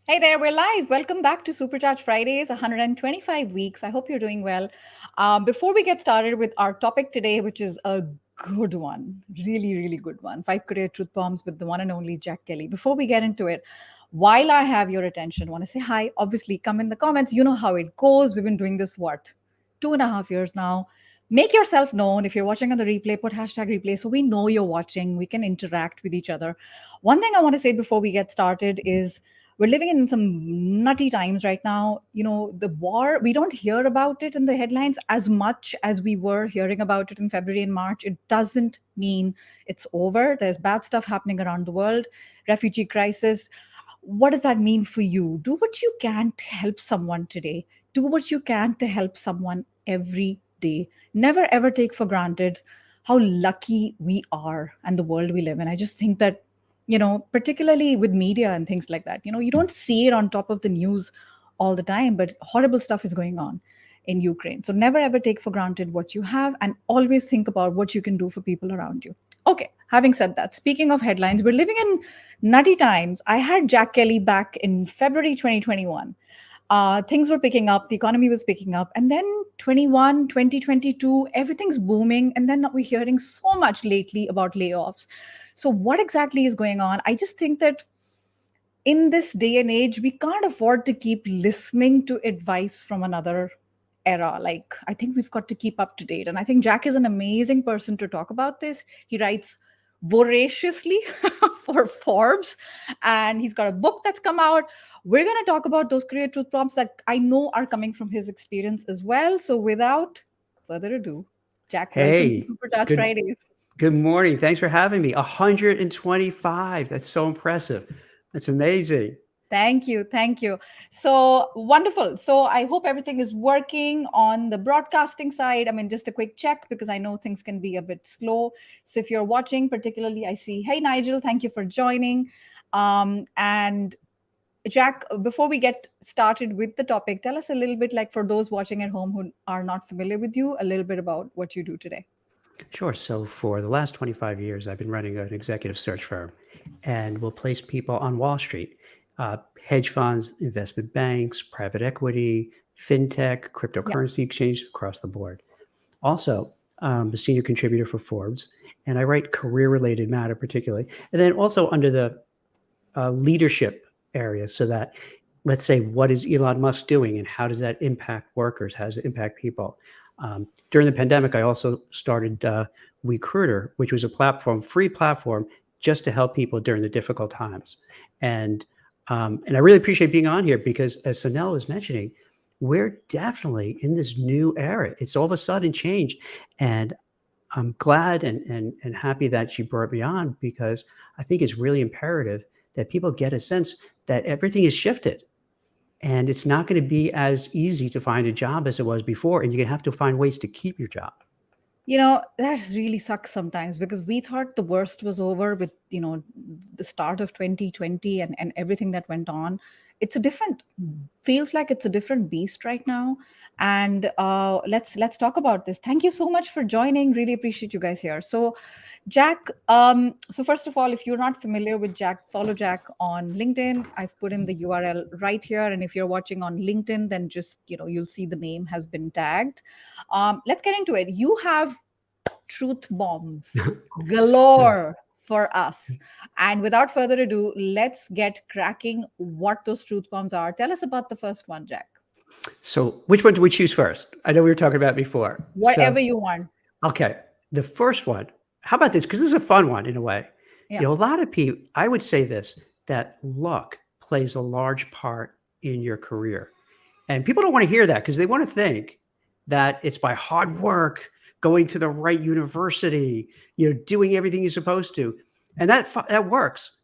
Hey there, we're live. Welcome back to Supercharge Fridays, 125 weeks. I hope you're doing well. Before we get started with our topic today, which is a good one, really, really good one, five career truth bombs with the one and only Jack Kelly. Before we get into it, while I have your attention, want to say hi. Obviously, come in the comments. You know how it goes. We've been doing this, what, 2.5 years now. Make yourself known. If you're watching on the replay, put hashtag replay so we know you're watching. We can interact with each other. One thing I want to say before we get started is we're living in some nutty times right now. You know, the war, we don't hear about it in the headlines as much as we were hearing about it in February and March. It doesn't mean it's over. There's bad stuff happening around the world, refugee crisis. What does that mean for you? Do what you can to help someone today. Do what you can to help someone every day. Never ever take for granted how lucky we are and the world we live in. I just think that, particularly with media and things like that, you don't see it on top of the news all the time, but horrible stuff is going on in Ukraine. So never ever take for granted what you have and always think about what you can do for people around you. Okay, having said that, speaking of headlines, we're living in nutty times. I had Jack Kelly back in February 2021. Things were picking up, the economy was picking up, and then 21, 2022, everything's booming. And then we're hearing so much lately about layoffs. So, what exactly is going on? I just think that in this day and age, we can't afford to keep listening to advice from another era. Like, I think we've got to keep up to date. And I think Jack is an amazing person to talk about this. He writes voraciously for Forbes, and he's got a book that's come out. We're going to talk about those career truth prompts that I know are coming from his experience as well. So, without further ado, Jack, welcome to Hey, Super Chat good Fridays. good morning. Thanks for having me. 125. That's so impressive. That's amazing. Thank you. Thank you. So wonderful. So I hope everything is working on the broadcasting side. I mean, just a quick check because I know things can be a bit slow. So if you're watching, particularly, I see, hey, Nigel, thank you for joining. And Jack, before we get started with the topic, tell us a little bit, like for those watching at home who are not familiar with you, a little bit about what you do today. Sure. So for the last 25 years, I've been running an executive search firm, and we'll place people on Wall Street, hedge funds, investment banks, private equity, fintech, Yeah. cryptocurrency exchange across the board. Also, a senior contributor for Forbes, and I write career-related matter particularly, and then also under the leadership area, so that, let's say, what is Elon Musk doing and how does that impact workers? How does it impact people? During the pandemic, I also started Recruiter, which was a free platform, just to help people during the difficult times. And I really appreciate being on here because, as Sanel was mentioning, we're definitely in this new era. It's all of a sudden changed, and I'm glad and happy that she brought me on, because I think it's really imperative that people get a sense that everything is shifted, and it's not going to be as easy to find a job as it was before, and you're going to have to find ways to keep your job. That really sucks sometimes because we thought the worst was over with, the start of 2020 and everything that went on. It's a different, feels like it's a different beast right now. And let's talk about this. Thank you so much for joining. Really appreciate you guys here. So, Jack, so first of all, if you're not familiar with Jack, follow Jack on LinkedIn. I've put in the URL right here. And if you're watching on LinkedIn, then just, you'll see the name has been tagged. Let's get into it. You have truth bombs Yeah. galore for us. And without further ado, let's get cracking what those truth bombs are. Tell us about the first one, Jack. So, which one do we choose first? I know we were talking about before. Whatever you want. Okay, the first one. How about this? Because this is a fun one in a way. Yeah. A lot of people, I would say this, that luck plays a large part in your career. And people don't want to hear that because they want to think that it's by hard work, going to the right university, doing everything you're supposed to. And that works.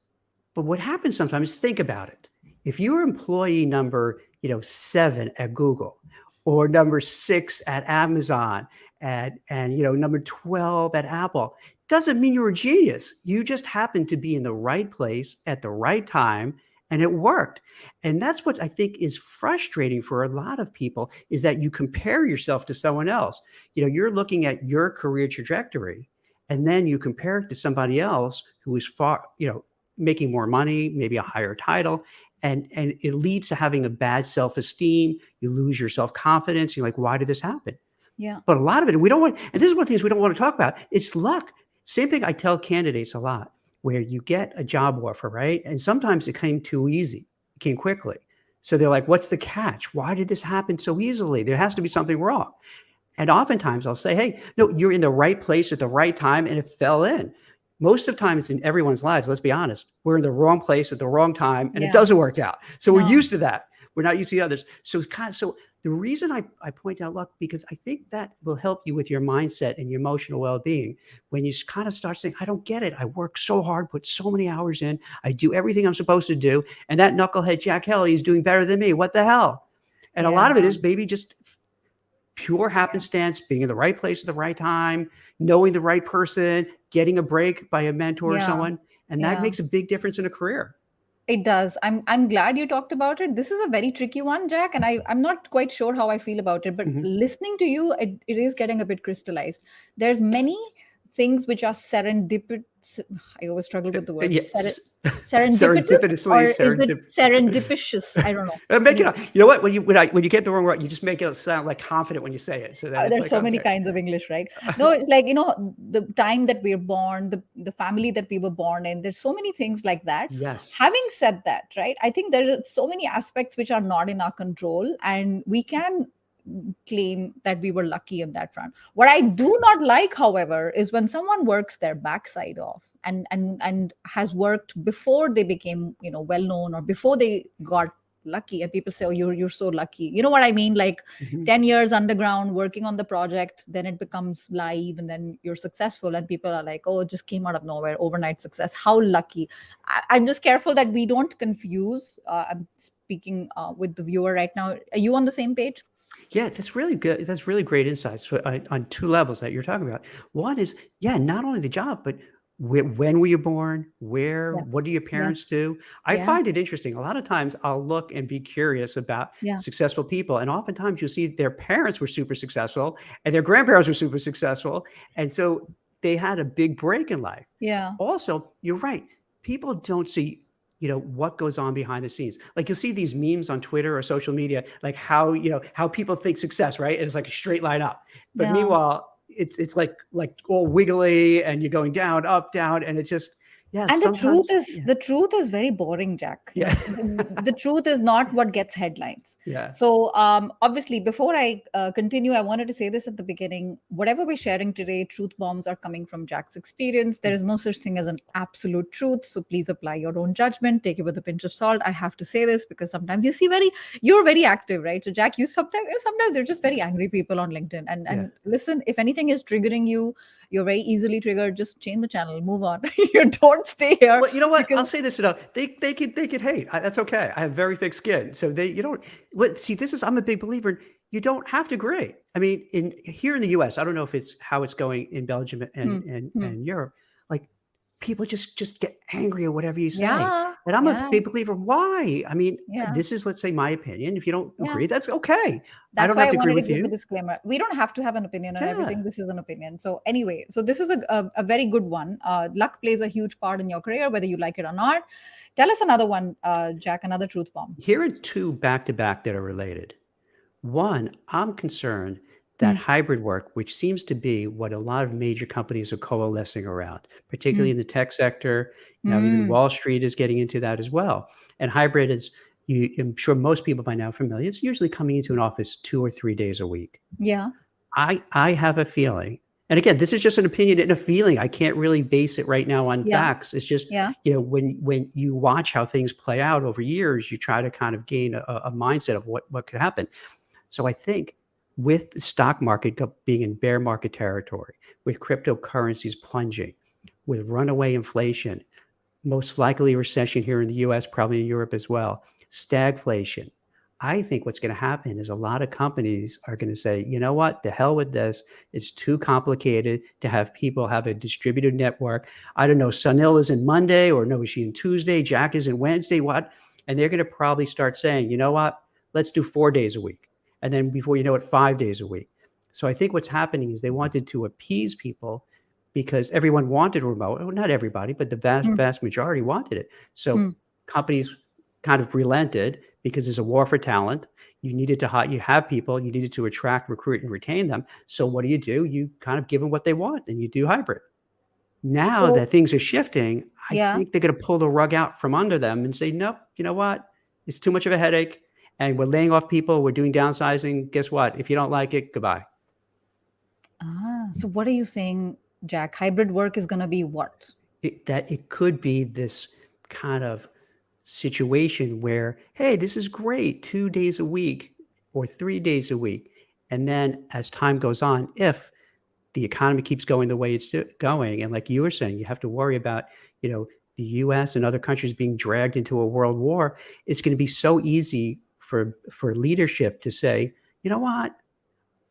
But what happens sometimes, think about it. If you're employee number, 7 at Google, or number 6 at Amazon, and number 12 at Apple, doesn't mean you're a genius. You just happen to be in the right place at the right time, and it worked. And that's what I think is frustrating for a lot of people, is that you compare yourself to someone else. You're looking at your career trajectory, and then you compare it to somebody else who is far, making more money, maybe a higher title, and it leads to having a bad self-esteem. You lose your self-confidence. You're like, why did this happen? Yeah. But a lot of it, we don't want, and this is one of the things we don't want to talk about. It's luck. Same thing I tell candidates a lot, where you get a job offer, right? And sometimes it came too easy, it came quickly. So they're like, what's the catch? Why did this happen so easily? There has to be something wrong. And oftentimes I'll say, hey, no, you're in the right place at the right time and it fell in. Most of times in everyone's lives, let's be honest, we're in the wrong place at the wrong time and it Yeah. doesn't work out. So we're No. used to that. We're not used to the others. So it's kind of, so the reason I point out luck, because I think that will help you with your mindset and your emotional well-being. When you kind of start saying, I don't get it. I work so hard, put so many hours in. I do everything I'm supposed to do. And that knucklehead Jack Kelly is doing better than me. What the hell? And a Yeah. lot of it is maybe just pure happenstance, being in the right place at the right time, knowing the right person, getting a break by a mentor or Yeah. someone. And that Yeah. makes a big difference in a career. It does. I'm glad you talked about it. This is a very tricky one, Jack, and I'm not quite sure how I feel about it, but Mhm. listening to you, it is getting a bit crystallized. There's many things which are serendipitous. I always struggle with the word Yes. serendipitous, Serendipitously, or is it serendip. serendipitous? I don't know. Make it Anyway, up. You know what? When you get the wrong word, you just make it sound like confident when you say it. So that it's there's like, so many okay. kinds of English, right? No, it's like, the time that we're born, the family that we were born in, there's so many things like that. Yes. Having said that, right, I think there are so many aspects which are not in our control, and we can claim that we were lucky in that front. What I do not like, however, is when someone works their backside off and has worked before they became, well known, or before they got lucky, and people say, oh, you're so lucky. You know what I mean? Like Mhm. 10 years underground working on the project, then it becomes live, and then you're successful, and people are like, oh, it just came out of nowhere, overnight success, how lucky. I'm just careful that we don't confuse. I'm speaking with the viewer right now. Are you on the same page? Yeah, that's really good. That's really great insights on two levels that you're talking about. One is, yeah, not only the job, but when were you born? Where? Yeah. What do your Yeah. parents do? I Yeah. find it interesting. A lot of times I'll look and be curious about Yeah. successful people. And oftentimes you'll see their parents were super successful and their grandparents were super successful. And so they had a big break in life. Yeah. Also, you're right. People don't see, what goes on behind the scenes. Like you'll see these memes on Twitter or social media, like how people think success, right? And it's like a straight line up. But Yeah. meanwhile, it's like all wiggly and you're going down, up, down, and it's just, yeah, And the truth sometimes, is, yeah, the truth is very boring, Jack. yeah, The truth is not what gets headlines. yeah. So, obviously, before I continue, I wanted to say this at the beginning. Whatever we're sharing today, truth bombs are coming from Jack's experience. There is no such thing as an absolute truth. So please apply your own judgment. Take it with a pinch of salt. I have to say this because sometimes you're very active, right? So, Jack, sometimes they're just very angry people on LinkedIn. Yeah. And listen, if anything is triggering you, you're very easily triggered. Just change the channel, move on. You don't stay here Well, you know what? I'll because say this enough. They could hate. That's okay. I have very thick skin, so they you don't. What see? This is I'm a big believer in. You don't have to agree. I mean, in here in the U.S., I don't know if it's how it's going in Belgium and hmm, and hmm. and Europe. Like people just get angry at whatever you say, Yeah, and I'm a yeah, big believer. Why? I mean, yeah, this is, let's say, my opinion. If you don't yeah. agree, that's okay. I That's don't why have I to agree wanted to with give the you. disclaimer. We don't have to have an opinion on Yeah. everything. This is an opinion. So anyway, so this is a very good one. Luck plays a huge part in your career, whether you like it or not. Tell us another one, Jack. Another truth bomb. Here are two back to back that are related. One, I'm concerned that Hmm, hybrid work, which seems to be what a lot of major companies are coalescing around, particularly hmm, in the tech sector, even hmm. Wall Street is getting into that as well. And hybrid is, I'm sure most people by now are familiar. It's usually coming into an office 2 or 3 days a week. Yeah, I have a feeling, and again, this is just an opinion and a feeling. I can't really base it right now on yeah, facts. It's just, yeah, when you watch how things play out over years, you try to kind of gain a mindset of what could happen. So I think with the stock market being in bear market territory, with cryptocurrencies plunging, with runaway inflation, most likely a recession here in the US, probably in Europe as well, stagflation. I think what's going to happen is a lot of companies are going to say, you know what, the hell with this. It's too complicated to have people have a distributed network. I don't know, Sunil is in Monday, or no, is she in Tuesday? Jack is in Wednesday, what? And they're going to probably start saying, you know what, let's do 4 days a week. And then before you know it, 5 days a week. So I think what's happening is they wanted to appease people because everyone wanted remote. Well, not everybody, but the vast, Hmm. vast majority wanted it. So Hmm. companies kind of relented because there's a war for talent. You needed to hire, you have people, you needed to attract, recruit, and retain them. So what do? You kind of give them what they want and you do hybrid. Now So that things are shifting, I yeah. think they're going to pull the rug out from under them and say, nope, you know what? It's too much of a headache. And we're laying off people. We're doing downsizing. Guess what? If you don't like it, goodbye. So what are you saying, Jack? Hybrid work is going to be what? That it could be this kind of situation where, hey, this is great, 2 days a week or 3 days a week. And then as time goes on, if the economy keeps going the way it's going, and like you were saying, you have to worry about, you know, the US and other countries being dragged into a world war, it's going to be so easy for leadership to say, you know what?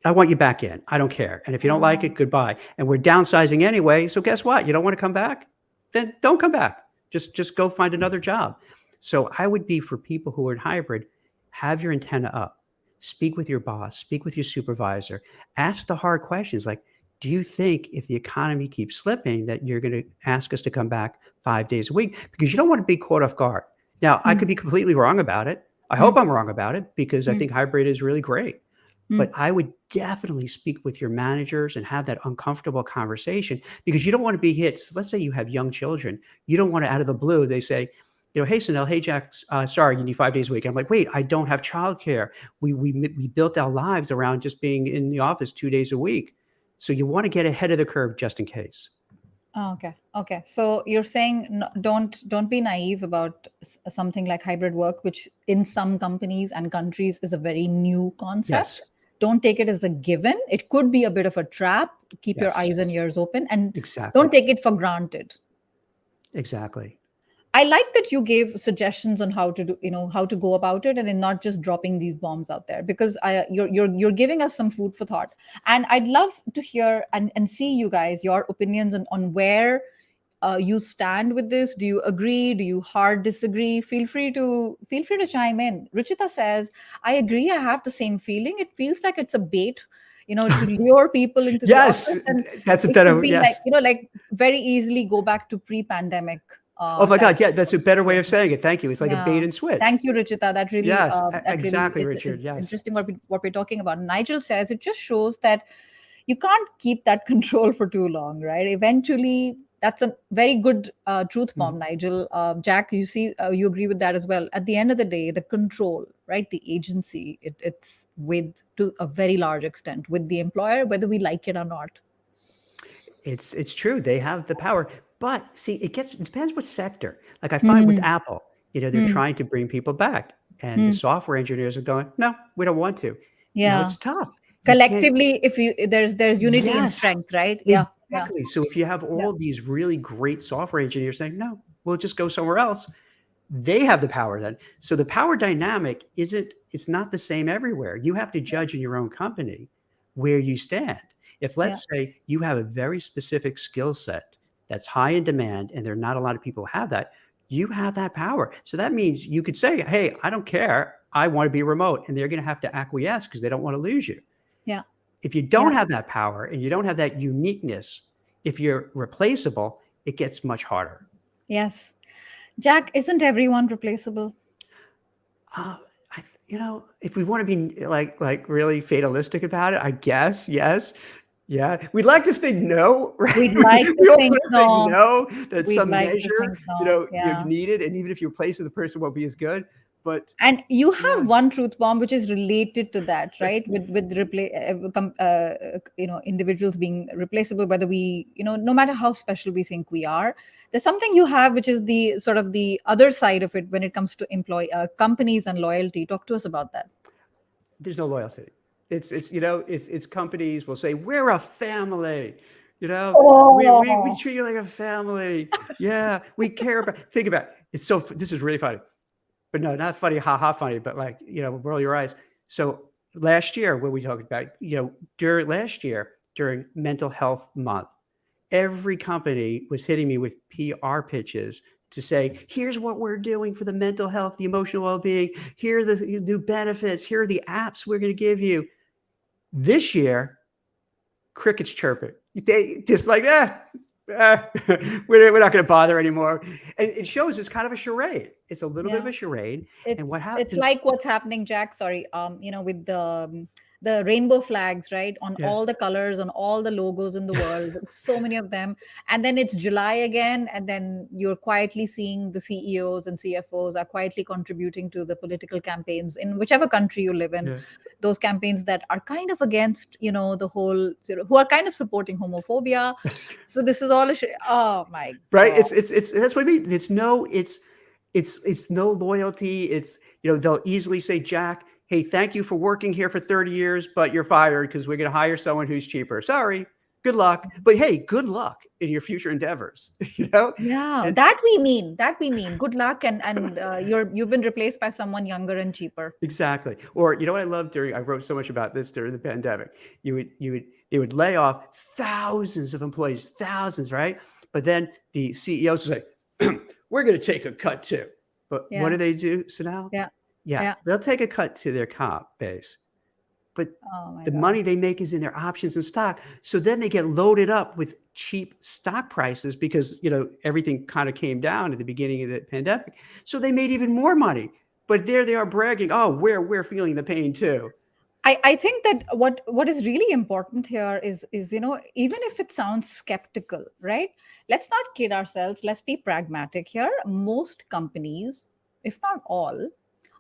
I want you back in. I don't care. And if you don't like Uh, it, goodbye. And we're downsizing anyway. So guess what? You don't want to come back? Then don't come back. Just go find another job. So I would be for people who are in hybrid, have your antenna up. Speak with your boss, speak with your supervisor. Ask the hard questions like, do you think if the economy keeps slipping that you're going to ask us to come back 5 days a week? Because you don't want to be caught off guard. Now, I hmm. could be completely wrong about it. I Hmm. hope I'm wrong about it because I Hmm. think hybrid is really great. Hmm. But I would definitely speak with your managers and have that uncomfortable conversation because you don't want to be hit. So let's say you have young children. You don't want to, out of the blue, they say, you know, hey, Sunil, hey, Jack, sorry, you need 5 days a week. I'm like, wait, I don't have childcare. We built our lives around just being in the office 2 days a week. So you want to get ahead of the curve just in case. Oh, okay. Okay. So you're saying no, don't be naive about something like hybrid work, which in some companies and countries is a very new concept. Yes, Don't take it as a given. It could be a bit of a trap. Keep your yes, eyes and ears open, and don't exactly, take it for granted. exactly. I like that you gave suggestions on how to do, how to go about it, and in not just dropping these bombs out there. Because you're giving us some food for thought, and I'd love to hear and see you guys your opinions on where you stand with this. Do you agree? Do you hard disagree? Feel free to chime in. Ruchita says, "I agree. I have the same feeling. It feels like it's a bait." To lure people into the Yes, office, and that's a it could better, be yes. like very easily go back to pre-pandemic Oh my type God, yeah, that's of a better way of situation. saying it. Thank you. It's like a bait Yeah. and switch. Thank you, Ruchita. Yes, That really exactly, Richard. is Yes. interesting what we're talking about. Nigel says it just shows that you can't keep that control for too long, right? Eventually, that's a very good truth Mhm. bomb, Nigel. Jack, you see, you agree with that as well. At the end of the day, the control, right? The agency, it's with to a very large extent with the employer, whether we like it or not. It's true. They have the power. But see, it depends what sector. Like I find with Hmm. Apple, they're Hmm. trying to bring people back. And the Hmm. software engineers are going, no, we don't want to. Yeah. It's tough. You can't. Collectively, if you there's unity in Yes, strength, right? Yeah. Yeah. exactly. So if you have Yeah. all these really great software engineers saying, no, we'll just go somewhere else, they have the power then. So the power dynamic it's not the same everywhere. You have to judge in your own company where you stand. If Yeah. let's say you have a very specific skill set that's high in demand and there are not a lot of people who have that, you have that power. So that means you could say, hey, I don't care. I want to be remote. And they're going to have to acquiesce because they don't want to lose you. Yeah. If you Yeah. don't have that power and you don't have that uniqueness, if you're replaceable, it gets much harder. Yes. Jack, isn't everyone replaceable? Uh, if we want to be like really fatalistic about it, I guess yes, yeah. We'd like to think no, right? We'd like to We all think want to think no. no, that We'd some like to measure, think no. you're Yeah. needed, and even if you replace it, the person won't be as good. But And you yeah, have one truth bomb which is related to that, right? With individuals being replaceable, whether we, no matter how special we think we are, there's something you have which is the sort of the other side of it when it comes to employee companies and loyalty. Talk to us about that. there's no loyalty. It's companies will say we're a family. We Oh, treat you like a family. Yeah, we care about. Think about it. This is really funny. But no, not funny, ha ha funny, but like, roll your eyes. So last year, when we talked about, during last year, during Mental Health Month, every company was hitting me with PR pitches to say, here's what we're doing for the mental health, the emotional well-being. Here are the new benefits. Here are the apps we're going to give you. This year, crickets chirping. They just like, eh, we're not going to bother anymore. And it shows it's kind of a charade. It's a little bit of Yeah. a charade. And what It's happens? like what's happening, Jack. Sorry, with the rainbow flags, right, on Yeah, all the colors, on all the logos in the world, so many of them, and then it's July again, and then you're quietly seeing the CEOs and CFOs are quietly contributing to the political campaigns in whichever country you live in, yeah. those campaigns that are kind of against, the whole, who are kind of supporting homophobia. So this is all oh my Right. god. It's that's what I mean. It's no loyalty. It's, they'll easily say, Jack, hey, thank you for working here for 30 years, but you're fired because we're going to hire someone who's cheaper. Sorry. Good luck. But hey, good luck in your future endeavors. Yeah, It's that we mean. Good luck, and you've been replaced by someone younger and cheaper. exactly. Or what I love I wrote so much about this during the pandemic. They would lay off thousands of employees, thousands, right? But then the CEOs would say, we're going to take a cut too. But what Yeah, do they do? So now, yeah, yeah, yeah. they'll take a cut to their comp base, but Oh my the god. money they make is in their options and stock. So then they get loaded up with cheap stock prices because, everything kind of came down at the beginning of the pandemic. So they made even more money. But there they are bragging, oh, we're feeling the pain too. I think that what is really important here is even if it sounds skeptical, right? Let's not kid ourselves. Let's be pragmatic here. Most companies, if not all,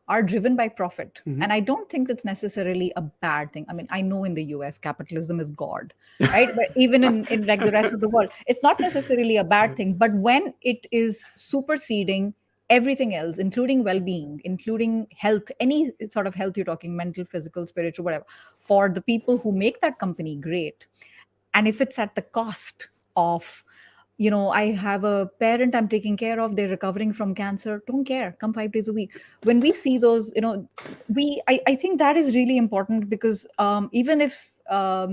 are driven by profit. And Mhm. I don't think that's necessarily a bad thing. I mean, I know in the US, capitalism is God, right? But even in like the rest of the world, it's not necessarily a bad thing. But when it is superseding everything else, including well-being, including health, any sort of health you're talking, mental, physical, spiritual, whatever, for the people who make that company great, and if it's at the cost of, I have a parent I'm taking care of, they're recovering from cancer, don't care, come 5 days a week. When we see those, I think that is really important, because even if a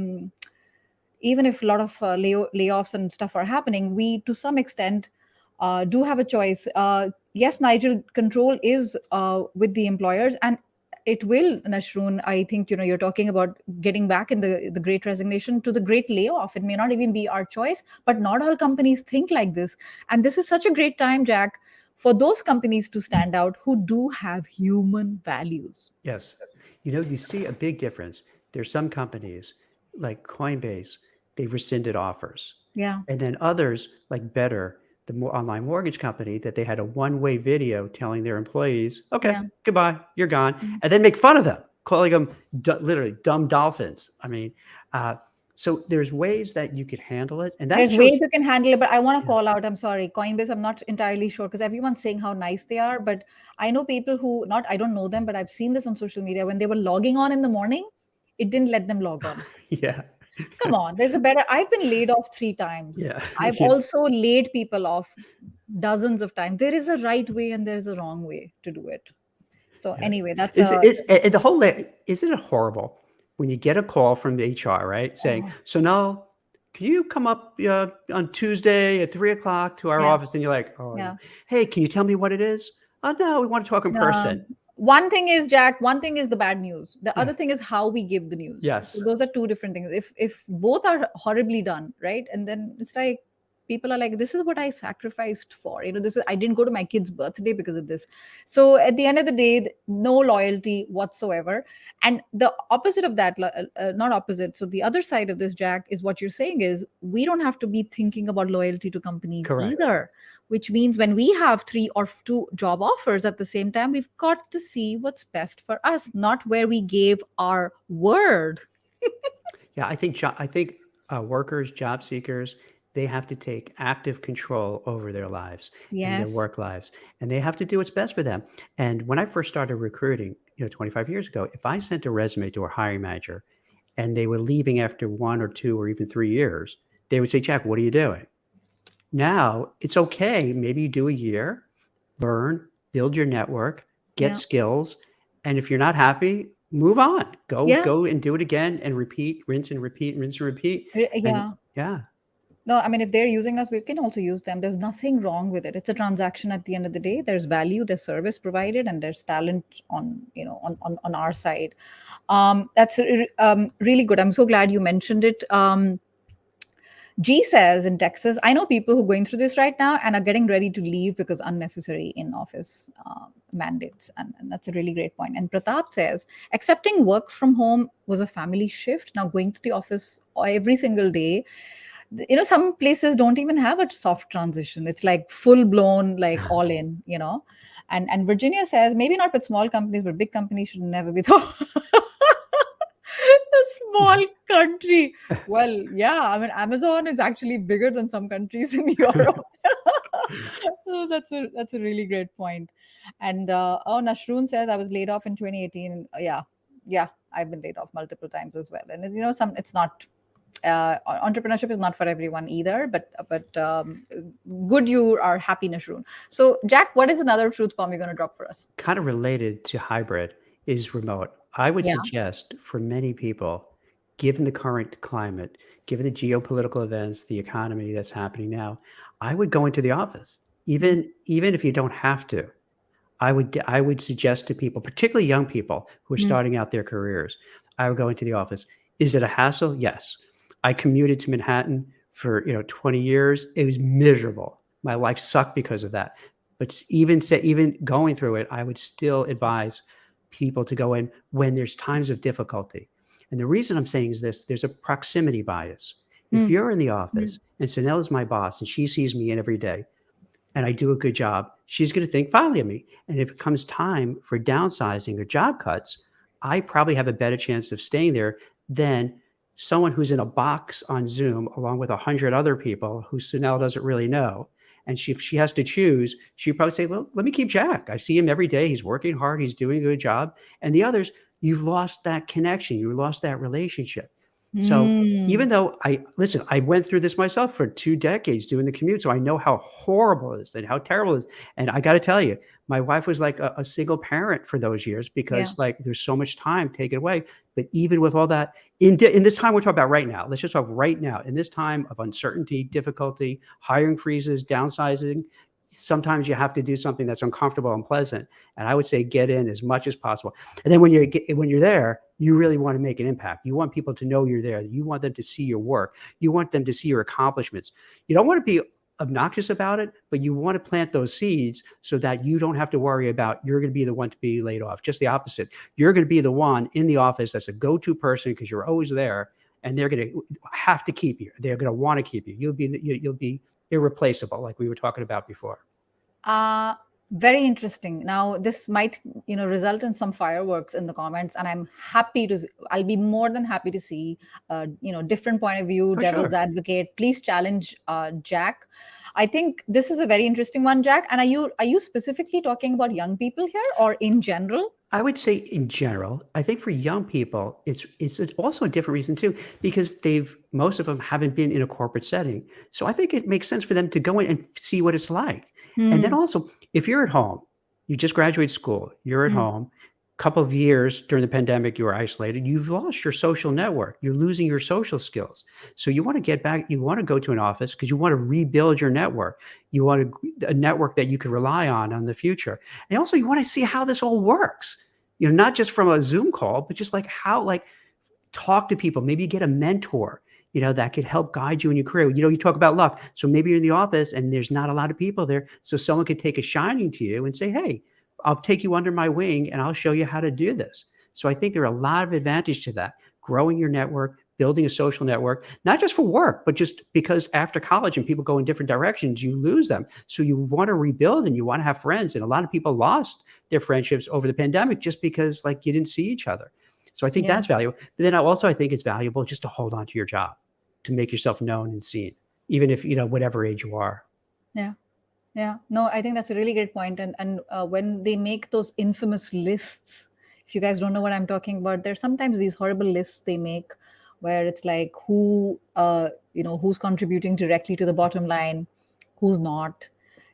lot of layoffs and stuff are happening, we to some extent do have a choice. Yes, Nigel, control is with the employers, and it will, Nashroon. I think you're talking about getting back in the great resignation to the great layoff. It may not even be our choice, but not all companies think like this. And this is such a great time, Jack, for those companies to stand out who do have human values. Yes. You see a big difference. There's some companies like Coinbase, they rescinded offers. Yeah, And then others like Better, the online mortgage company, that they had a one-way video telling their employees, okay, yeah. goodbye, you're gone. And then make fun of them, calling them literally dumb dolphins. I mean, uh, so there's ways that you could handle it. And that There's shows, ways you can handle it, but I want to yeah, call out, I'm sorry, Coinbase, I'm not entirely sure, because everyone's saying how nice they are. But I know people who, not, I don't know them, but I've seen this on social media. When they were logging on in the morning, it didn't let them log on. yeah, Come on, there's a better. I've been laid off 3 times. yeah, I've yeah. also laid people off dozens of times. There is a right way and there's a wrong way to do it. So Yeah. anyway, that's Is a is and the whole isn't it horrible when you get a call from the HR, right, saying, oh, "So now, can you come up on Tuesday at 3 o'clock to our yeah, office?" And you're like, "Oh, yeah. hey, can you tell me what it is?" "Oh, no, we want to talk in person." One thing is, Jack, one thing is the bad news. The Yeah. other thing is how we give the news. So Yes. those are two different things. If both are horribly done, right? And then it's like people are like, this is what I sacrificed for. This is, I didn't go to my kid's birthday because of this. So at the end of the day, no loyalty whatsoever. And the opposite of that, not opposite. So the other side of this, Jack, is what you're saying is we don't have to be thinking about loyalty to companies Correct. either, which means when we have three or two job offers at the same time, we've got to see what's best for us, not where we gave our word. Yeah, I think workers, job seekers, they have to take active control over their lives and their Yes. work lives, and they have to do what's best for them. And when I first started recruiting, 25 years ago, if I sent a resume to a hiring manager and they were leaving after 1 or 2 or even 3 years, they would say, "Jack, what are you doing?" Now it's okay. Maybe you do a year, learn, build your network, get Yeah. skills, and if you're not happy, move on. Go Yeah. go and do it again and repeat, rinse and repeat, rinse and repeat. And Yeah. yeah, No, I mean, if they're using us, we can also use them. There's nothing wrong with it. It's a transaction at the end of the day. There's value, there's service provided, and there's talent on our side. That's really good. I'm so glad you mentioned it. G says in Texas, I know people who are going through this right now and are getting ready to leave because unnecessary in office mandates. And that's a really great point. And Pratap says, accepting work from home was a family shift. Now going to the office every single day, some places don't even have a soft transition. It's like full blown, like all in. And Virginia says, maybe not with small companies, but big companies should never be thought. A small country. Well, yeah, I mean, Amazon is actually bigger than some countries in Europe. So that's a really great point. And Nashroon says I was laid off in 2018. Yeah, I've been laid off multiple times as well. And some it's not entrepreneurship is not for everyone either. But good you are happy, Nashroon. So Jack, what is another truth bomb you're going to drop for us? Kind of related to hybrid is remote. I would Yeah. suggest for many people, given the current climate, given the geopolitical events, the economy that's happening now, I would go into the office, Mm. even if you don't have to. I would suggest to people, particularly young people who are Mm. starting out their careers, I would go into the office. Is it a hassle? Yes. I commuted to Manhattan for 20 years. It was miserable. My life sucked because of that. But even going through it, I would still advise people to go in when there's times of difficulty. And the reason I'm saying is this: there's a proximity bias. If Mm. you're in the Mm. office and Sanel is my boss and she sees me in every day, and I do a good job, she's going to think fondly of me. And if it comes time for downsizing or job cuts, I probably have a better chance of staying there than someone who's in a box on Zoom along with 100 other people who Sunel doesn't really know. And if she has to choose, she'd probably say, well, let me keep Jack. I see him every day. He's working hard. He's doing a good job. And the others, you've lost that connection. You lost that relationship. So Mm. even though I went through this myself for 2 decades doing the commute, so I know how horrible it is and how terrible it is. And I gotta tell you, my wife was like a single parent for those years Yeah. because, like, there's so much time taken away. But even with all that, in this time we're talking about right now, let's just talk right now. In this time of uncertainty, difficulty, hiring freezes, downsizing, sometimes you have to do something that's uncomfortable and pleasant. And I would say get in as much as possible. And then when you're there, you really want to make an impact. You want people to know you're there. You want them to see your work. You want them to see your accomplishments. You don't want to be obnoxious about it, but you want to plant those seeds so that you don't have to worry about you're going to be the one to be laid off. Just the opposite. You're going to be the one in the office that's a go-to person because you're always there, and they're going to have to keep you. They're going to want to keep you. You'll be irreplaceable, like we were talking about before. Uh, Very interesting. Now, this might, result in some fireworks in the comments, and I'll be more than happy to see, different point of view, Oh, devil's sure. advocate. Please challenge Jack. I think this is a very interesting one, Jack. And are you specifically talking about young people here, or in general? I would say in general, I think for young people, it's also a different reason too, because most of them haven't been in a corporate setting. So I think it makes sense for them to go in and see what it's like. And then Hmm. also, if you're at home, you just graduated school, you're at Hmm. home, couple of years during the pandemic, you were isolated, you've lost your social network, you're losing your social skills. So you want to get back, you want to go to an office because you want to rebuild your network. You want a network that you can rely on the future. And also you want to see how this all works, not just from a Zoom call, but just like how, like, talk to people, maybe get a mentor, that could help guide you in your career. You talk about luck. So maybe you're in the office and there's not a lot of people there. So someone could take a shining to you and say, hey, I'll take you under my wing and I'll show you how to do this. So I think there are a lot of advantage to that. Growing your network, building a social network, not just for work, but just because after college and people go in different directions, you lose them. So you want to rebuild and you want to have friends. And a lot of people lost their friendships over the pandemic just because, like, you didn't see each other. So I think Yeah. that's valuable. But then I think it's valuable just to hold on to your job, to make yourself known and seen, even if, whatever age you are. Yeah. Yeah, no, I think that's a really great point. And when they make those infamous lists, if you guys don't know what I'm talking about, there's sometimes these horrible lists they make where it's like who's contributing directly to the bottom line, who's not.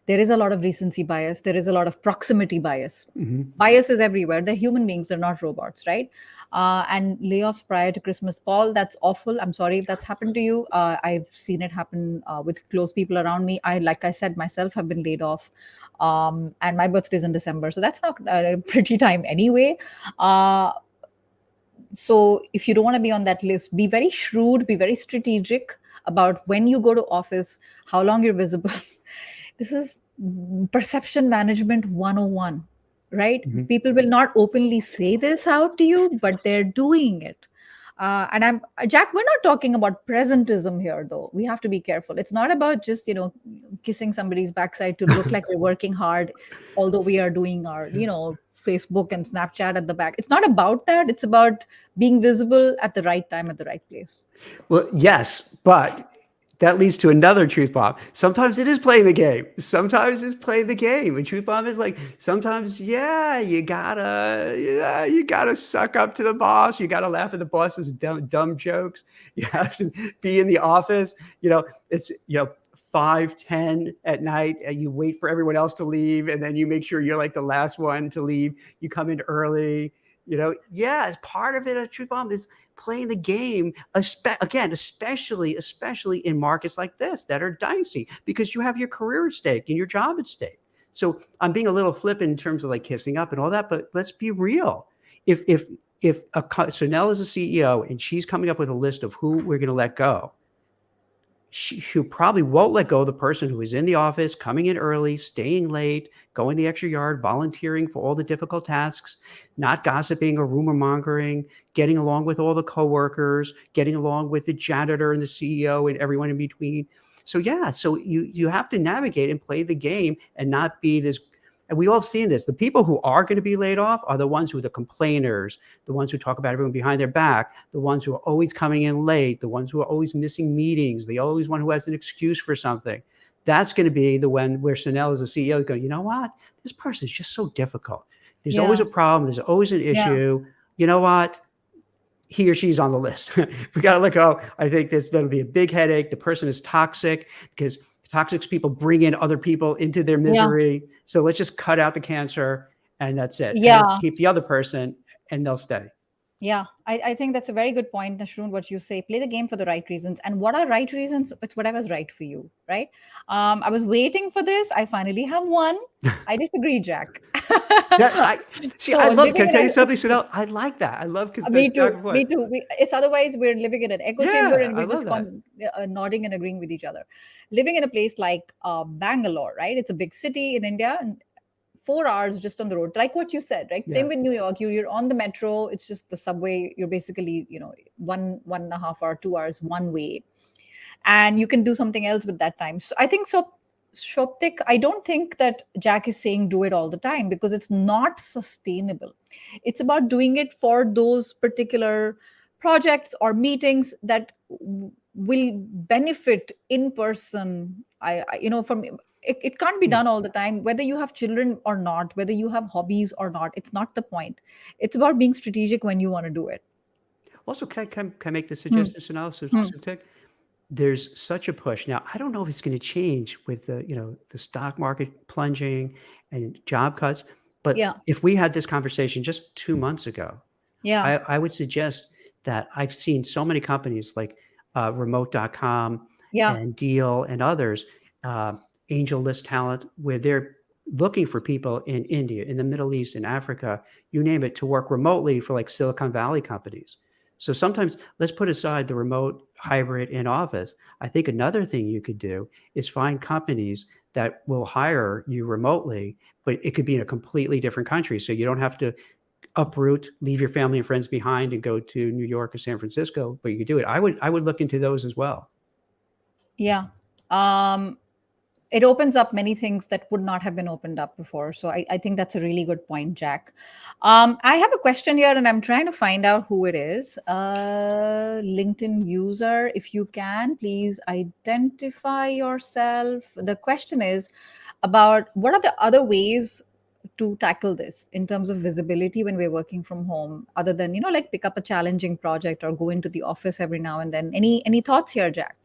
There is a lot of recency bias. There is a lot of proximity bias. Hmm. Bias is everywhere. They're human beings. They're not robots, right? And layoffs prior to Christmas, Paul, that's awful. I'm sorry if that's happened to you. I've seen it happen with close people around me. Like I said, myself have been laid off, and my birthday's in December, so that's not a pretty time anyway. So if you don't want to be on that list, be very shrewd, be very strategic. about when you go to office, how long you're visible. This is perception management 101, right? Mhm. People will not openly say this out to you, but they're doing it. And I'm Jack. We're not talking about presentism here, though. We have to be careful. It's not about just kissing somebody's backside to look like we're working hard, although we are doing our Facebook and Snapchat at the back. It's not about that. It's about being visible at the right time at the right place. Well, yes, but that leads to another truth bomb. Sometimes it is playing the game. Sometimes it's playing the game. And truth bomb is like sometimes, you gotta suck up to the boss. You gotta laugh at the boss's dumb jokes. You have to be in the office. It's 5:10 at night, and you wait for everyone else to leave, and then you make sure you're like the last one to leave. You come in early. Part of it. A truth bomb is playing the game, again, especially in markets like this that are dicey, because you have your career at stake and your job at stake. So I'm being a little flippant in terms of like kissing up and all that, but let's be real. If Sonell is a CEO and she's coming up with a list of who we're going to let go, she probably won't let go of the person who is in the office, coming in early, staying late, going the extra yard, volunteering for all the difficult tasks, not gossiping or rumor mongering, getting along with all the coworkers, getting along with the janitor and the CEO and everyone in between. So you have to navigate and play the game and not be this. And we all seen this. The people who are going to be laid off are the ones who are the complainers, the ones who talk about everyone behind their back, the ones who are always coming in late, the ones who are always missing meetings, the always one who has an excuse for something. That's going to be the one where Sonell as a CEO is going, you know what? This person is just so difficult. There's always Yeah. a problem. There's always an Yeah. issue. You know what? He or she's on the list. We got to let go. I think that'll be a big headache. The person is toxic because toxic people bring in other people into their Yeah. misery. So let's just cut out the cancer and that's it. And Yeah. keep the other person and they'll stay. Yeah, I think that's a very good point, Nashroon, what you say. Play the game for the right reasons. And what are right reasons? It's whatever's right for you, right? I was waiting for this. I finally have one. I disagree, Jack. I So love, living can I in tell you a something, Sonell? I like that. I love because the me dog too, and what. me too. It's otherwise we're living in an echo chamber Yeah, and I we're love just that. nodding and agreeing with each other. Living in a place like Bangalore, right? It's a big city in India, and 4 hours just on the road, like what you said, right? Yeah. Same with New York. You're on the metro. It's just the subway. You're basically, 1.5 hour, 2 hours one way, and you can do something else with that time. So I think so. Shoptik, I don't think that Jack is saying do it all the time because it's not sustainable. It's about doing it for those particular projects or meetings that will benefit in person. From it can't be Yeah. done all the time, whether you have children or not, whether you have hobbies or not. It's not the point. It's about being strategic when you want to do it. Also, can I make the Hmm. suggestion, Sonell? Hmm. There's such a push now. I don't know if it's going to change with the stock market plunging and job cuts, but Yeah. if we had this conversation just 2 months ago, Yeah. I would suggest that I've seen so many companies like remote.com Yeah. and Deal and others, uh, Angel List Talent, where they're looking for people in India, in the Middle East, in Africa, you name it, to work remotely for like Silicon Valley companies. So sometimes let's put aside the remote, hybrid, in office. I think another thing you could do is find companies that will hire you remotely, but it could be in a completely different country. So you don't have to uproot, leave your family and friends behind and go to New York or San Francisco, but you could do it. I would look into those as well. Yeah. Um, it opens up many things that would not have been opened up before. So I think that's a really good point, Jack. I have a question here and I'm trying to find out who it is. LinkedIn user, if you can, please identify yourself. The question is about what are the other ways to tackle this in terms of visibility when we're working from home, other than, like pick up a challenging project or go into the office every now and then. Any thoughts here, Jack?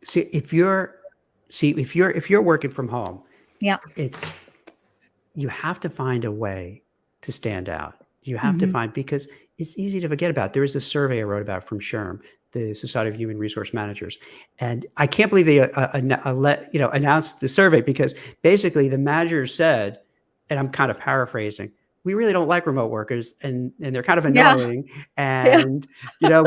See, if you're working from home, Yeah. it's you have to find a way to stand out. You have to Hmm. find because it's easy to forget about. There was a survey I wrote about from SHRM, the Society of Human Resource Managers, and I can't believe they announced the survey because basically the managers said, and I'm kind of paraphrasing, we really don't like remote workers and they're kind of Yeah. annoying Yeah. and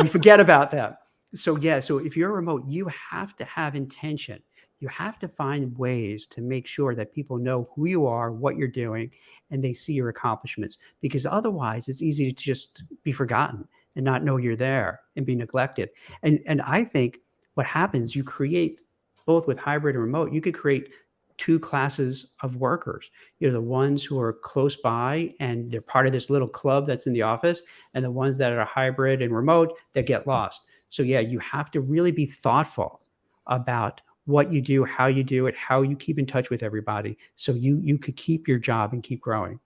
we forget about them. So yeah, so if you're remote, you have to have intention. You have to find ways to make sure that people know who you are, what you're doing, and they see your accomplishments. Because otherwise, it's easy to just be forgotten and not know you're there and be neglected. And I think what happens, you create both with hybrid and remote, you could create two classes of workers. You know, the ones who are close by and they're part of this little club that's in the office, and the ones that are hybrid and remote that get lost. So yeah, you have to really be thoughtful about what you do, how you do it, how you keep in touch with everybody, so you could keep your job and keep growing.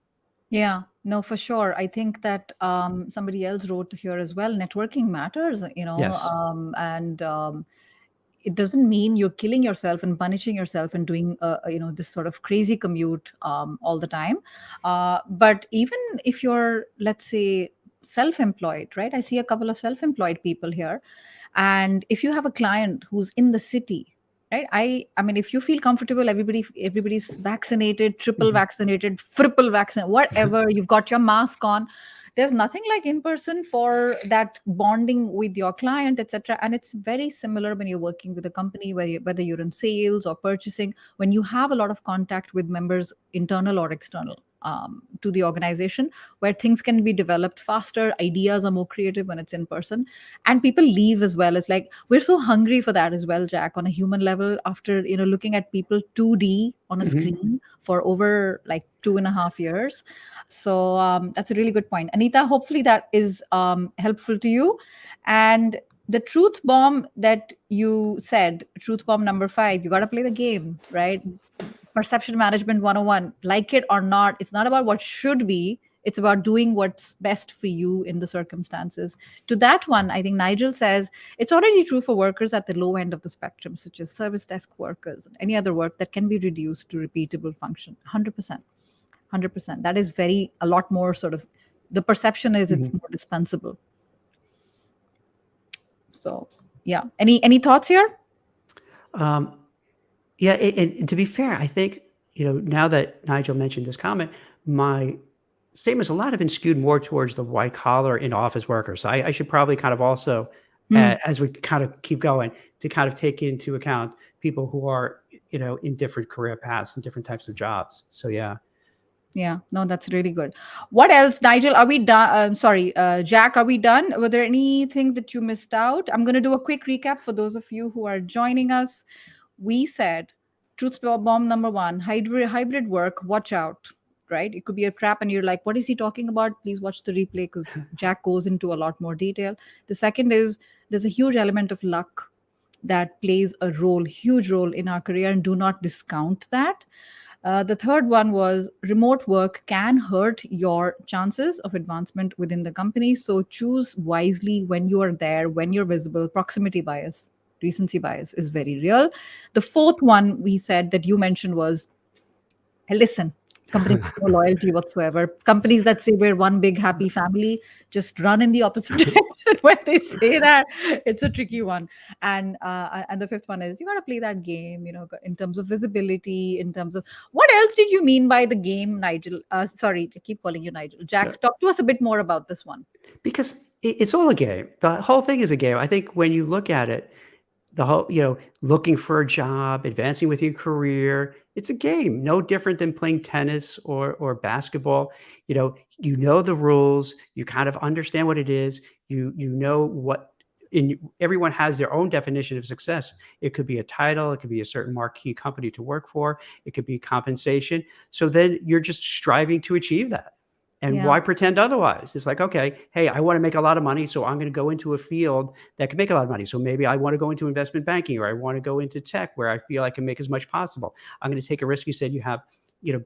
Yeah, no, for sure. I think that somebody else wrote here as well. Networking matters, Yes. and it doesn't mean you're killing yourself and punishing yourself and doing this sort of crazy commute all the time. But even if you're, let's say, self-employed, right? I see a couple of self-employed people here, and if you have a client who's in the city, right? I mean, if you feel comfortable, everybody's vaccinated, triple Mhm. vaccinated, triple vaccinated, whatever, you've got your mask on. There's nothing like in person for that bonding with your client, etc. And it's very similar when you're working with a company, whether you're in sales or purchasing, when you have a lot of contact with members, internal or external, to the organization, where things can be developed faster, ideas are more creative when it's in person, and people leave as well. It's like we're so hungry for that as well, Jack, on a human level, after looking at people 2D on a Mhm. screen for over like 2.5 years. So that's a really good point, Anita. Hopefully that is helpful to you. And the truth bomb that you said, truth bomb number 5, you got to play the game, right? Perception management 101. Like it or not, it's not about what should be, it's about doing what's best for you in the circumstances. To that one, I think Nigel says it's already true for workers at the low end of the spectrum, such as service desk workers and any other work that can be reduced to repeatable function. 100%. 100%. That is very, a lot more sort of, the perception is it's Mhm. more dispensable. So, yeah. Any thoughts here? Um, yeah, and to be fair, I think, now that Nigel mentioned this comment, my statements a lot have been skewed more towards the white collar in office workers. So I should probably kind of also, Hmm. as we kind of keep going, to kind of take into account people who are, in different career paths and different types of jobs. So yeah. Yeah, no, that's really good. What else, Nigel? Are we done? Sorry, Jack, are we done? Were there anything that you missed out? I'm going to do a quick recap for those of you who are joining us. We said truth bomb number 1, hybrid work, watch out, right? It could be a trap, and you're like, what is he talking about? Please watch the replay because Jack goes into a lot more detail. The second is there's a huge element of luck that plays a role, huge role in our career, and do not discount that. The third one was remote work can hurt your chances of advancement within the company. So choose wisely when you are there, when you're visible. Proximity bias, recency bias is very real. The fourth one we said that you mentioned was, hey, listen, companies with no loyalty whatsoever. Companies that say we're one big happy family just run in the opposite direction when they say that. It's a tricky one. And the fifth one is you got to play that game, in terms of visibility, in terms of what else did you mean by the game, Nigel? Sorry, I keep calling you Nigel. Yeah. Jack, talk to us a bit more about this one. Because it's all a game. The whole thing is a game. I think when you look at it, the whole, looking for a job, advancing with your career, it's a game, no different than playing tennis or basketball. You know the rules, you kind of understand what it is, you know what in everyone has their own definition of success. It could be a title, it could be a certain marquee company to work for, it could be compensation. So then you're just striving to achieve that. And Yeah. why pretend otherwise? It's like, okay, hey, I want to make a lot of money, so I'm going to go into a field that can make a lot of money. So maybe I want to go into investment banking, or I want to go into tech where I feel I can make as much possible. I'm going to take a risk. You said you have,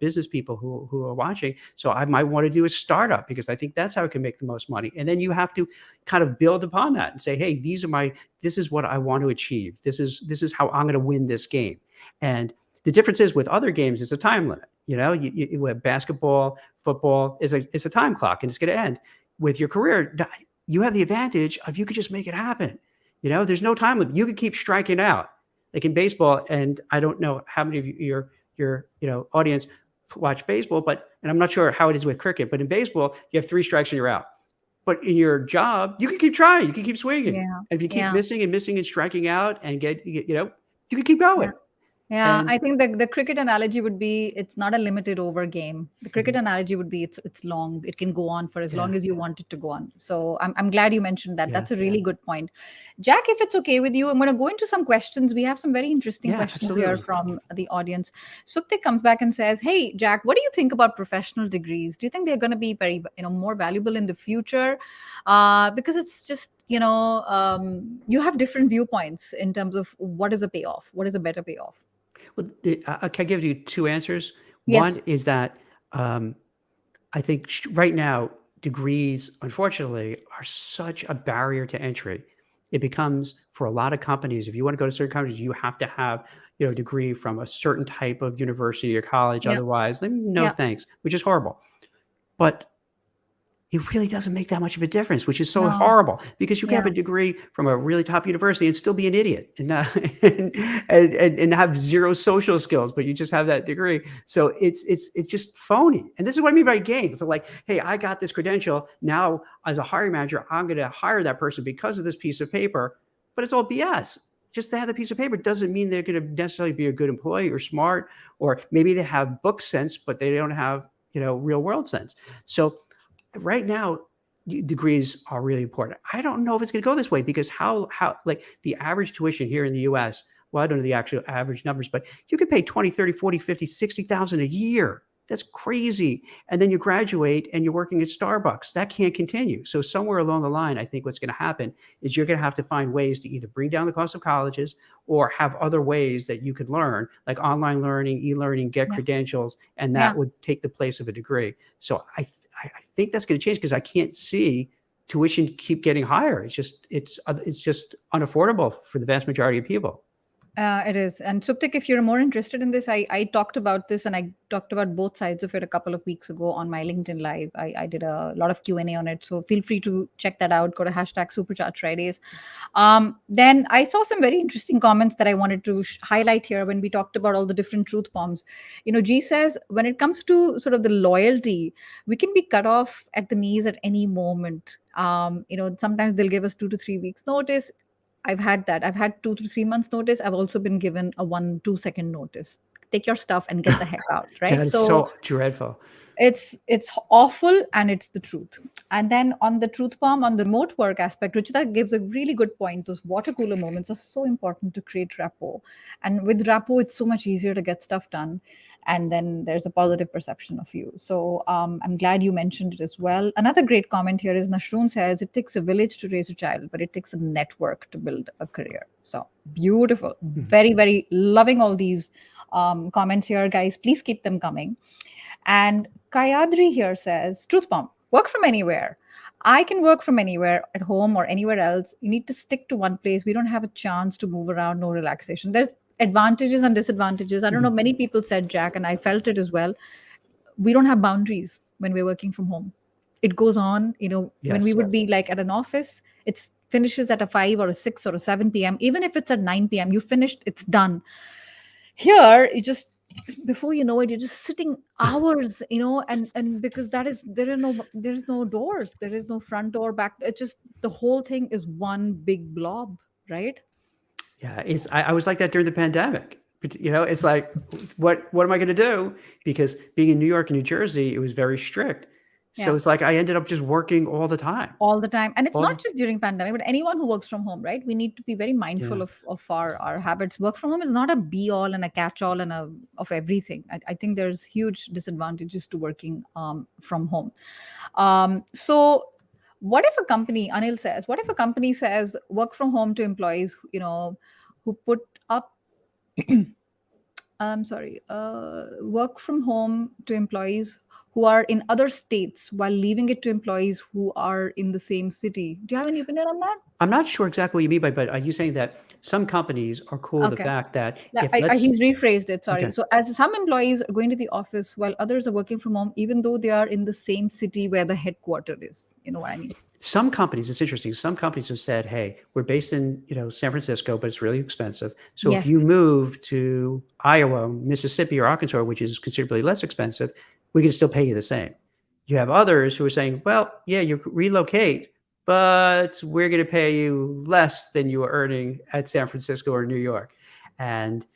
business people who are watching. So I might want to do a startup because I think that's how I can make the most money. And then you have to kind of build upon that and say, hey, this is what I want to achieve. This is how I'm going to win this game. And the difference is with other games, it's a time limit. With basketball, football is a time clock and it's going to end. With your career, you have the advantage of you could just make it happen. There's no time limit. You could keep striking out, like in baseball. And I don't know how many of your audience watch baseball, and I'm not sure how it is with cricket. But in baseball, you have 3 strikes and you're out. But in your job, you can keep trying, you can keep swinging. Yeah. And if you keep Yeah. missing and striking out and you can keep Yeah. going. Yeah, And I think the cricket analogy would be it's not a limited over game. The cricket mhm, analogy would be it's long. It can go on for as yeah, long as you want it to go on. So I'm glad you mentioned that. yeah, That's a really good point. Jack, if it's okay with you, I'm going to go into some questions. We have some very interesting yeah, questions here absolutely. from the audience. Suptik comes back and says, "Hey, Jack, what do you think about professional degrees? Do you think they're going to be very more valuable in the future? Because it's just you have different viewpoints in terms of what is a payoff, what is a better payoff." Well, I can give you two answers. One Yes. is that um, I think right now, degrees, unfortunately, are such a barrier to entry. It becomes for a lot of companies, if you want to go to certain companies, you have to have a degree from a certain type of university or college. Yeah. Otherwise, then no Yeah. thanks, which is horrible. But it really doesn't make that much of a difference, which is so No. horrible because you can have Yeah. a degree from a really top university and still be an idiot and have zero social skills, but you just have that degree. So it's just phony. And this is what I mean by games. So like, hey, I got this credential. Now, as a hiring manager, I'm going to hire that person because of this piece of paper, but it's all BS. Just to have the piece of paper doesn't mean they're going to necessarily be a good employee or smart, or maybe they have book sense, but they don't have real world sense. So right now degrees are really important. I don't know if it's going to go this way because how like the average tuition here in the US, well, I don't know the actual average numbers, but you can pay 20, 30, 40, 50, 60,000 a year. That's crazy. And then you graduate and you're working at Starbucks. That can't continue. So somewhere along the line, I think what's going to happen is you're going to have to find ways to either bring down the cost of colleges or have other ways that you could learn, like online learning, e-learning, get Yeah. credentials, and Yeah. that would take the place of a degree. So I think that's going to change because I can't see tuition keep getting higher. It's just unaffordable for the vast majority of people. It is. And Suptik, if you're more interested in this, I talked about this and I talked about both sides of it a couple of weeks ago on my LinkedIn Live. I did a lot of Q&A on it. So feel free to check that out. Go to hashtag Supercharge Fridays. Then I saw some very interesting comments that I wanted to highlight here when we talked about all the different truth bombs. G says, when it comes to sort of the loyalty, we can be cut off at the knees at any moment. Sometimes they'll give us 2 to 3 weeks notice. I've had that. I've had 2 to 3 months notice. I've also been given a 1, 2 second notice. Take your stuff and get the heck out, right? That is So so dreadful. it's awful and it's the truth. And then on the truth bomb, on the remote work aspect, Ruchita gives a really good point. Those water cooler moments are so important to create rapport. And with rapport, it's so much easier to get stuff done. And then there's a positive perception of you. So I'm glad you mentioned it as well. Another great comment here is Nashroon says it takes a village to raise a child, but it takes a network to build a career. So beautiful. Very, very loving all these comments here, guys. Please keep them coming. And Kayadri here says, Truth bomb, work from anywhere. I can work from anywhere at home or anywhere else. You need to stick to one place. We don't have a chance to move around, no relaxation. There's advantages and disadvantages. I don't know, Mhm. many people said, Jack, and I felt it as well. We don't have boundaries when we're working from home. It goes on, when we Yes. would be like at an office, it's finishes at a 5 or a 6 or a 7 p.m. Even if it's at 9 p.m., you finished, it's done. Here it just, before you know it, you're just sitting hours, and because there is no doors, there is no front door, back, it's just the whole thing is one big blob, right? Yeah, I was like that during the pandemic. But, it's like, what am I going to do? Because being in New York and New Jersey, it was very strict. Yeah. So it's like I ended up just working all the time. All the time, and it's All not the, just during pandemic, but anyone who works from home, right? We need to be very mindful yeah. of our habits. Work from home is not a be all and a catch all and a of everything. I think there's huge disadvantages to working from home. So what if a company, Anil says, what if a company says work from home to employees, who put up I'm sorry, work from home to employees who are in other states while leaving it to employees who are in the same city. Do you have any opinion on that? I'm not sure exactly what you mean by, but are you saying that some companies are cool with the Okay. fact that Yeah, if let's, he's rephrased it. Sorry. okay, So, as some employees are going to the office while others are working from home, even though they are in the same city where the headquarters is. You know what I mean? some companies, it's interesting. Some companies have said, "Hey, we're based in San Francisco, but it's really expensive. So if you Yes. move to Iowa, Mississippi, or Arkansas, which is considerably less expensive, we can still pay you the same." You have others who are saying, well, yeah, you relocate, but we're going to pay you less than you were earning at San Francisco or New York. And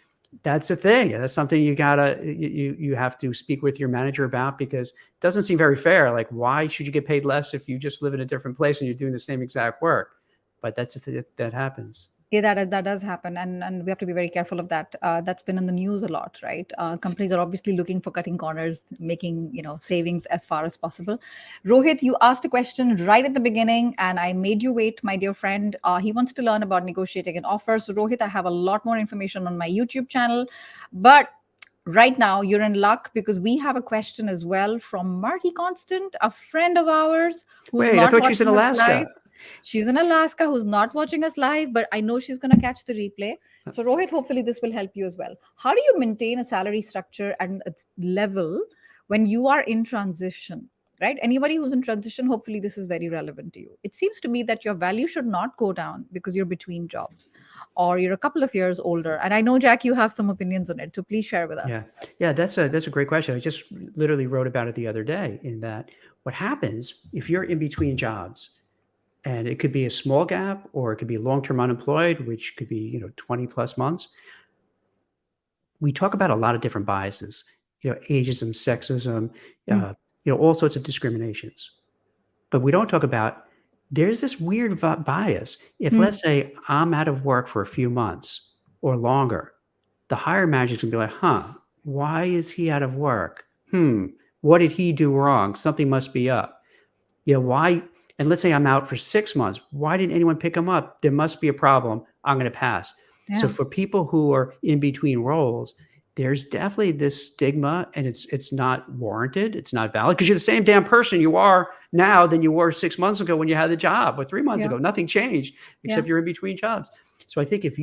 that's a thing. That's something you have to speak with your manager about, because it doesn't seem very fair. Like, why should you get paid less if you just live in a different place and you're doing the same exact work? But that happens. Yeah, that does happen, and we have to be very careful of that. That's been in the news a lot, right? Companies are obviously looking for cutting corners, making savings as far as possible. Rohit, you asked a question right at the beginning, and I made you wait, my dear friend. He wants to learn about negotiating an offer. So, Rohit, I have a lot more information on my YouTube channel, but right now you're in luck because we have a question as well from Marty Constant, a friend of ours who's Wait, I not thought you was in watching us live. Alaska. She's in Alaska who's not watching us live, but I know she's going to catch the replay. So, Rohit, hopefully this will help you as well. How do you maintain a salary structure and its level when you are in transition? Right? Anybody who's in transition, hopefully this is very relevant to you. It seems to me that your value should not go down because you're between jobs or you're a couple of years older. And I know, Jack, you have some opinions on it. So please share with Yeah, us. yeah, that's a great question. I just literally wrote about it the other day. In that, what happens if you're in between jobs, and it could be a small gap or it could be long-term unemployed, which could be 20 plus months. We talk about a lot of different biases, ageism, sexism, Mm, all sorts of discriminations. But we don't talk about, there's this weird bias. If, mm, let's say, I'm out of work for a few months or longer, the hiring manager's gonna be like, huh, why is he out of work? What did he do wrong? Something must be up. Why? And let's say I'm out for 6 months. Why didn't anyone pick him up? There must be a problem. I'm going to pass. So yeah. for people who are in between roles, there's definitely this stigma, and it's not warranted. It's not valid, because you're the same damn person you are now than you were 6 months ago when you had the job, or 3 months Yeah. ago. Nothing changed Yeah. except you're in between jobs. So I think if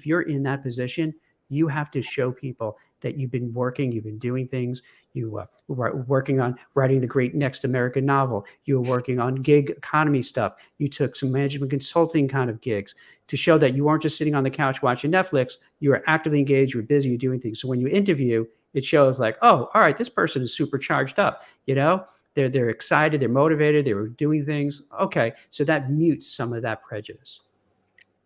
you're in that position, you have to show people that you've been working, you've been doing things. You were working on writing the great next American novel. You were working on gig economy stuff. You took some management consulting kind of gigs to show that you weren't just sitting on the couch watching Netflix. You were actively engaged. You were busy. You're doing things. So when you interview, it shows like, oh, all right, this person is super charged up. They're excited. They're motivated. They were doing things. Okay, so that mutes some of that prejudice.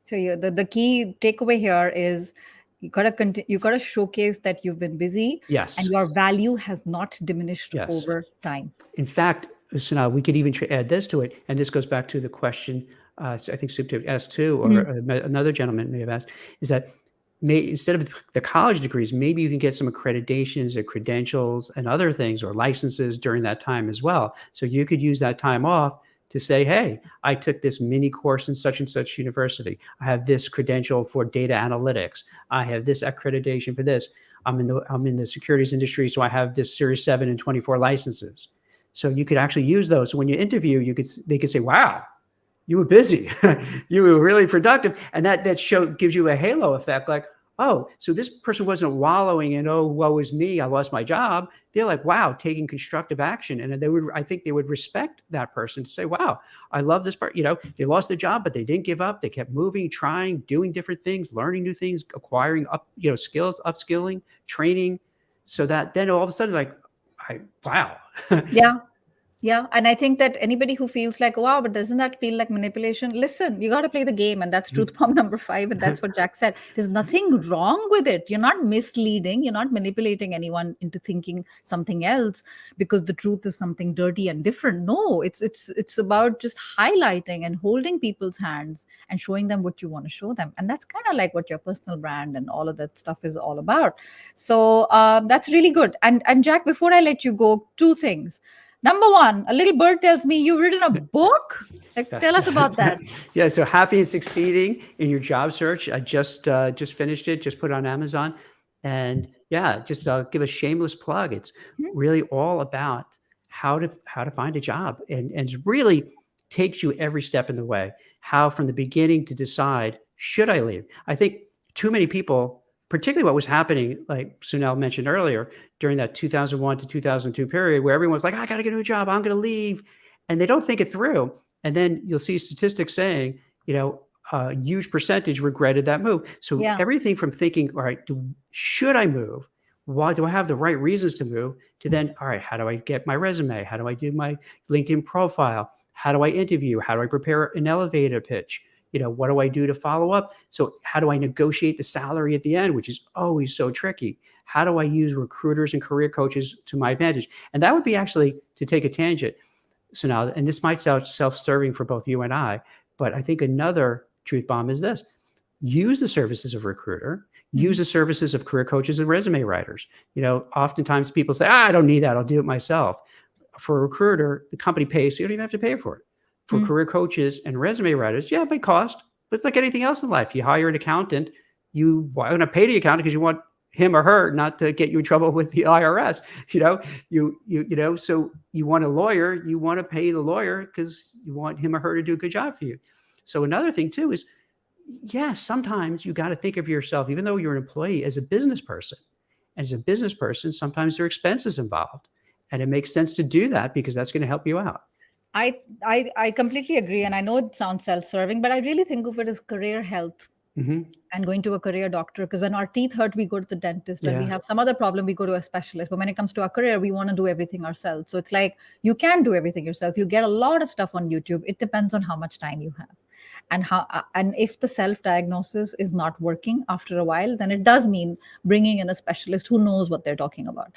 So the key takeaway here is you gotta showcase that you've been busy and Yes, your value has not diminished yes. over time. In fact, so now we could even add this to it, and this goes back to the question I think Supta asked too, or Mhm. another gentleman may have asked, is that instead of the college degrees, maybe you can get some accreditations or credentials and other things, or licenses during that time as well. So you could use that time off to say, hey, I took this mini course in such and such university. I have this credential for data analytics. I have this accreditation for this. I'm in the securities industry, so I have this Series 7 and 24 licenses. So you could actually use those. So when you interview, they could say, wow, you were busy. You were really productive. And that show gives you a halo effect. Like, oh, so this person wasn't wallowing in, oh, woe is me, I lost my job. They're like, wow, taking constructive action. And I think they would respect that person to say, wow, I love this part. They lost their job, but they didn't give up. They kept moving, trying, doing different things, learning new things, acquiring skills, upskilling, training. So that then all of a sudden, like, wow. Yeah. Yeah, and I think that anybody who feels like, wow, but doesn't that feel like manipulation? Listen, you got to play the game. And that's truth bomb number 5. And that's what Jack said. There's nothing wrong with it. You're not misleading. You're not manipulating anyone into thinking something else because the truth is something dirty and different. No, it's about just highlighting and holding people's hands and showing them what you want to show them. And that's kind of like what your personal brand and all of that stuff is all about. So that's really good. And Jack, before I let you go, 2 things. Number 1, a little bird tells me you've written a book. Like, tell Yes. us about that. Yeah. So happy and succeeding in your job search. I just finished it. Just put it on Amazon, and yeah, just give a shameless plug. It's Hmm? really all about how to find a job, and it really takes you every step in the way. How from the beginning to decide, should I leave? I think too many people, particularly what was happening, like Sunil mentioned earlier, during that 2001 to 2002 period, where everyone was like, I got to get a new job, I'm going to leave, and they don't think it through. And then you'll see statistics saying, a huge percentage regretted that move. So Yeah. everything from thinking, all right, should I move? why do I have the right reasons to move? To then, all right, how do I get my resume? How do I do my LinkedIn profile? How do I interview? How do I prepare an elevator pitch? What do I do to follow up? So how do I negotiate the salary at the end, which is always so tricky? How do I use recruiters and career coaches to my advantage? And that would be, actually, to take a tangent. So now, and this might sound self-serving for both you and I, but I think another truth bomb is this: use the services of recruiter, use the services of career coaches and resume writers. Oftentimes people say, I don't need that, I'll do it myself. For a recruiter, the company pays, so you don't even have to pay for it. For career coaches and resume writers, yeah, it may cost, but it's like anything else in life. You hire an accountant, you want to pay the accountant because you want him or her not to get you in trouble with the IRS. So you want a lawyer, you want to pay the lawyer because you want him or her to do a good job for you. So another thing too is, yes, sometimes you got to think of yourself, even though you're an employee, as a business person. And as a business person, sometimes there are expenses involved, and it makes sense to do that because that's going to help you out. I completely agree, and I know it sounds self-serving, but I really think of it as career health. And going to a career doctor, because when our teeth hurt, we go to the dentist. When we have some other problem, we go to a specialist. But when it comes to our career, we want to do everything ourselves. So it's like, you can do everything yourself. You get a lot of stuff on YouTube. It depends on how much time you have. And if the self-diagnosis is not working after a while, then it does mean bringing in a specialist who knows what they're talking about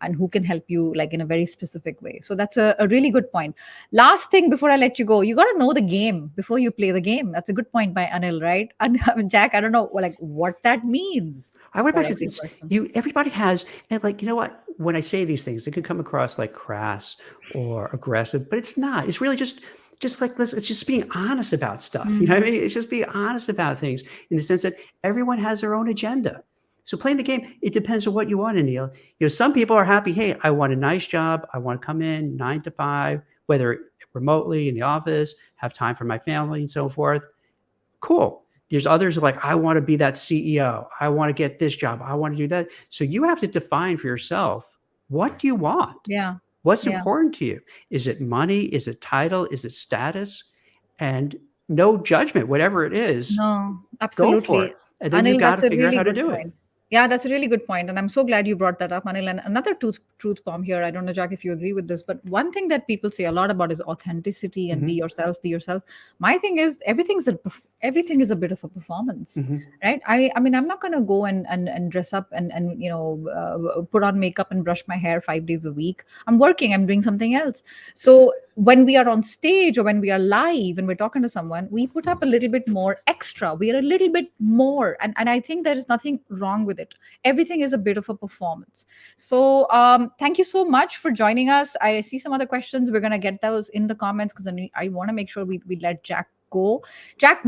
and who can help you, like, in a very specific way. So that's a really good point. Last thing before I let you go, you got to know the game before you play the game. That's a good point by Anil, right? And Jack, I don't know, like, what that means. I would imagine everybody has, and what? When I say these things, it could come across like crass or aggressive, but it's not. It's really just like this. It's just being honest about stuff. You know what I mean? It's just being honest about things in the sense that everyone has their own agenda. So playing the game, it depends on what you want, Anil. Some people are happy. Hey, I want a nice job. I want to come in 9 to 5, whether remotely in the office, have time for my family and so forth. Cool. There's others who are like, I want to be that CEO. I want to get this job. I want to do that. So you have to define for yourself, what do you want? Yeah. What's important to you? Is it money? Is it title? Is it status? And no judgment, whatever it is. No, absolutely. Go for it. And then Anil, you got to figure out how to do point. it. Yeah, that's a really good point. And I'm so glad you brought that up, Anil. And another truth bomb here. I don't know, Jack, if you agree with this, but one thing that people say a lot about is authenticity and be yourself, be yourself. My thing is everything is a bit of a performance, right? I mean, I'm not going to go and dress up and put on makeup and brush my hair 5 days a week. I'm working, I'm doing something else. So when we are on stage or when we are live and we're talking to someone, we put up a little bit more extra. We are a little bit more. And I think there is nothing wrong with it. Everything is a bit of a performance. So thank you so much for joining us. I see some other questions. We're going to get those in the comments because I want to make sure we let Jack go. Jack,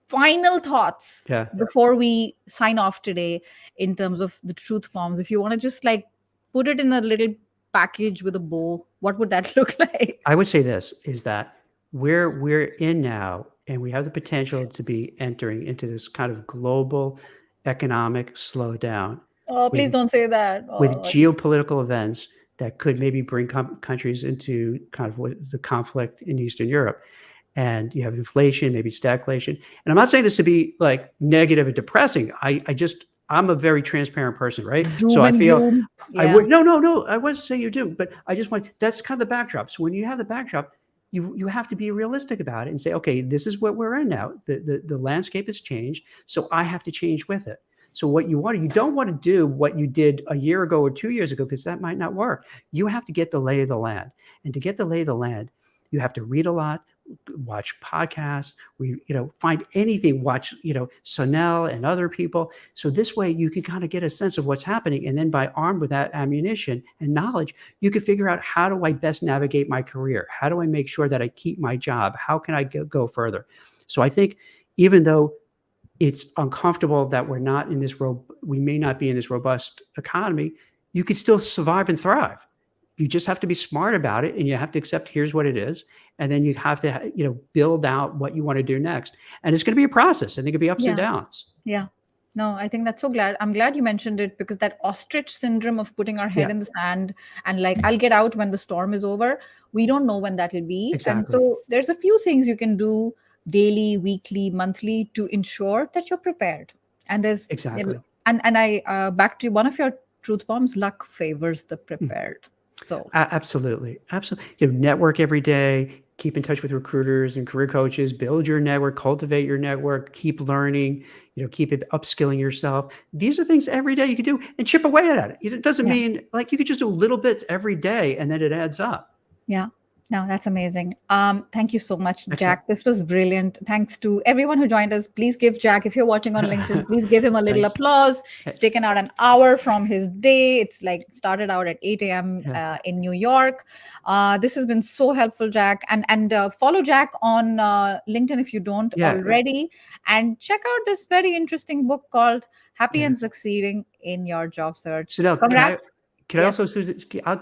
final thoughts before we sign off today in terms of the truth bombs. If you want to just like put it in a little package with a bow, what would that look like? I would say this is that we're in now, and we have the potential to be entering into this kind of global economic slowdown. Oh, please don't say that. With geopolitical events that could maybe bring countries into kind of the conflict in Eastern Europe. And you have inflation, maybe stagflation. And I'm not saying this to be like negative and depressing. I'm a very transparent person, right? So I feel I would no. I wouldn't say you do, but I just want, that's kind of the backdrop. So when you have the backdrop, you have to be realistic about it and say, okay, this is what we're in now. The landscape has changed, so I have to change with it. So what you don't want to do what you did a year ago or 2 years ago, because that might not work. You have to get the lay of the land. And to get the lay of the land, you have to read a lot, watch podcasts, find anything, watch, Sonel and other people. So this way you can kind of get a sense of what's happening. And then armed with that ammunition and knowledge, you can figure out, how do I best navigate my career? How do I make sure that I keep my job? How can I go further? So I think even though it's uncomfortable that we may not be in this robust economy, you can still survive and thrive. You just have to be smart about it, and you have to accept here's what it is. And then you have to, build out what you want to do next. And it's going to be a process. I think it'll be ups and downs. Yeah. No, I think that's so glad. I'm glad you mentioned it, because that ostrich syndrome of putting our head in the sand and like, I'll get out when the storm is over. We don't know when that will be. Exactly. And so there's a few things you can do daily, weekly, monthly to ensure that you're prepared. And there's exactly. And I back to one of your truth bombs, luck favors the Mm. prepared. So Absolutely. Absolutely. Network every day, keep in touch with recruiters and career coaches, build your network, cultivate your network, keep learning, keep it upskilling yourself. These are things every day you can do and chip away at it. It doesn't yeah. mean like you could just do little bits every day and then it adds up. Yeah. No, that's amazing. Thank you so much, Excellent. Jack. This was brilliant. Thanks to everyone who joined us. Please give Jack, if you're watching on LinkedIn, please give him a little Thanks. applause. Eh, He's taken out an hour from his day. It's like started out at 8 a.m. Yeah. In New York. This has been so helpful, Jack. And follow Jack on LinkedIn if you don't Yeah. already. And check out this very interesting book called Happy Yeah. and Succeeding in Your Job Search. So now Congrats. can I also Yes. Susan,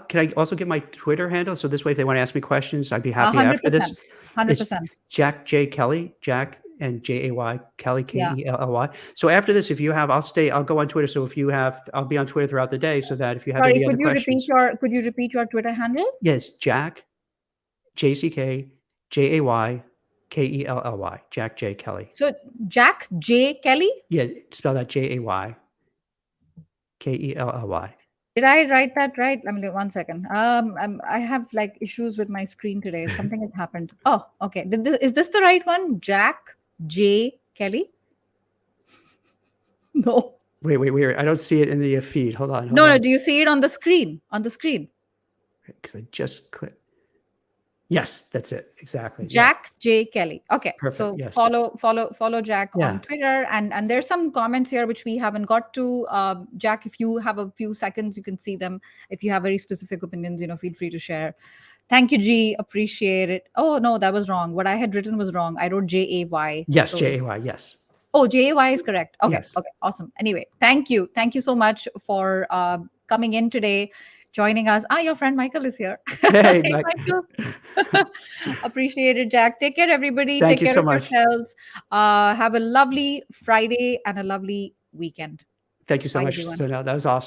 can I also get my Twitter handle? So this way if they want to ask me questions, I'd be happy after this. 100%. It's 100%. Jack J. Kelly, Jack and Jay, Kelly, Yeah. Kelly. So after this, if you have, I'll go on Twitter. So if you have, I'll be on Twitter throughout the day so that if you have Sorry, any other questions. could you repeat your Twitter handle? Yes, Jack, JCK, JAY, Jack J. Kelly. So Jack J. Kelly? Yeah, spell that JAYKELLY. Did I write that right? Let me 1 second. I have like issues with my screen today. Something has happened. Oh, okay. Is this the right one? Jack J. Kelly? No. Wait. I don't see it in the feed. Hold on. No. Do you see it on the screen? On the screen. Because I just clicked. Yes, that's it. Exactly. Jack J. Kelly. Okay. Perfect. So Yes. follow Jack Yeah. on Twitter. And there's some comments here which we haven't got to. Jack, if you have a few seconds, you can see them. If you have very specific opinions, feel free to share. Thank you, G. Appreciate it. Oh no, that was wrong. What I had written was wrong. I wrote JAY. Yes, So JAY. Yes. oh, JAY is correct. Okay. Yes. Okay. Awesome. Anyway, thank you. Thank you so much for coming in today, joining us. Your friend Michael is here. Hey, Hey, Mike. Michael. Appreciate it, Jack. Take care, everybody. Thank Take you care so of much. yourselves. Have a lovely Friday and a lovely weekend. Thank you so Bye, much. everyone. So now that was awesome.